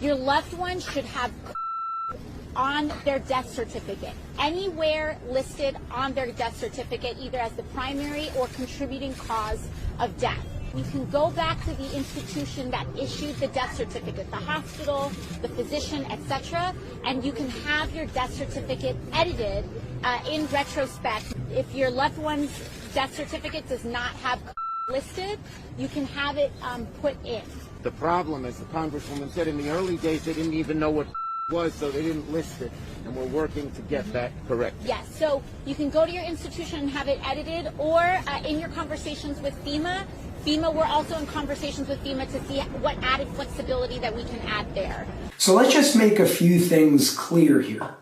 Your loved one should have on their death certificate, anywhere listed on their death certificate, either as the primary or contributing cause of death. You can go back to the institution that issued the death certificate, the hospital, the physician, etc., and you can have your death certificate edited in retrospect. If your loved one's death certificate does not have listed, you can have it put in. The problem, as the Congresswoman said, in the early days, they didn't even know what was, so they didn't list it, and we're working to get that correct. Yes, so you can go to your institution and have it edited, or in your conversations with FEMA, we're also in conversations with FEMA to see what added flexibility that we can add there. So let's just make a few things clear here.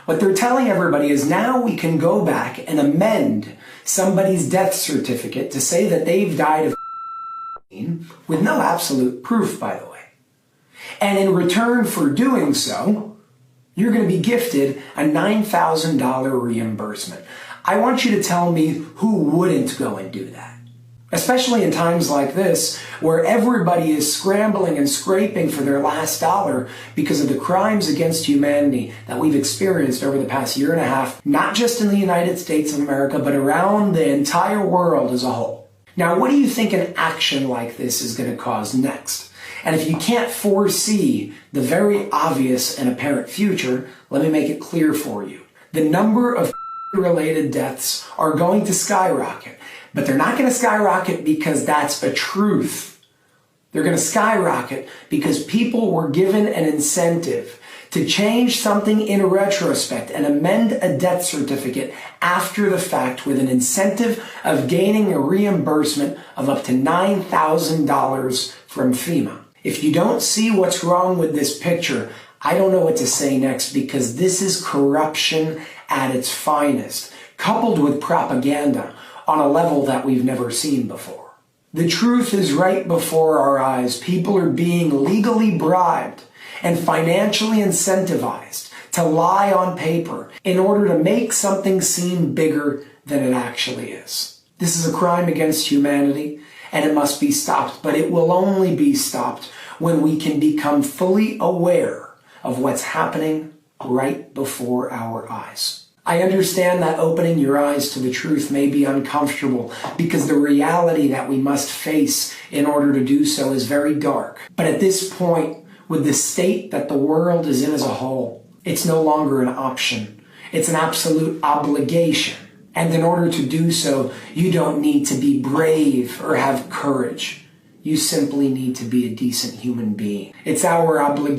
What they're telling everybody is now we can go back and amend somebody's death certificate to say that they've died of with no absolute proof, by the way. And in return for doing so, you're going to be gifted a $9,000 reimbursement. I want you to tell me who wouldn't go and do that. Especially in times like this, where everybody is scrambling and scraping for their last dollar because of the crimes against humanity that we've experienced over the past year and a half, not just in the United States of America, but around the entire world as a whole. Now, what do you think an action like this is going to cause next? And if you can't foresee the very obvious and apparent future, let me make it clear for you. The number of related deaths are going to skyrocket. But they're not going to skyrocket because that's a truth. They're going to skyrocket because people were given an incentive to change something in retrospect and amend a death certificate after the fact with an incentive of gaining a reimbursement of up to $9,000 from FEMA. If you don't see what's wrong with this picture, I don't know what to say next, because this is corruption at its finest, coupled with propaganda on a level that we've never seen before. The truth is right before our eyes. People are being legally bribed and financially incentivized to lie on paper in order to make something seem bigger than it actually is. This is a crime against humanity, and it must be stopped, but it will only be stopped when we can become fully aware of what's happening right before our eyes. I understand that opening your eyes to the truth may be uncomfortable because the reality that we must face in order to do so is very dark. But at this point, with the state that the world is in as a whole, it's no longer an option. It's an absolute obligation. And in order to do so, you don't need to be brave or have courage. You simply need to be a decent human being. It's our obligation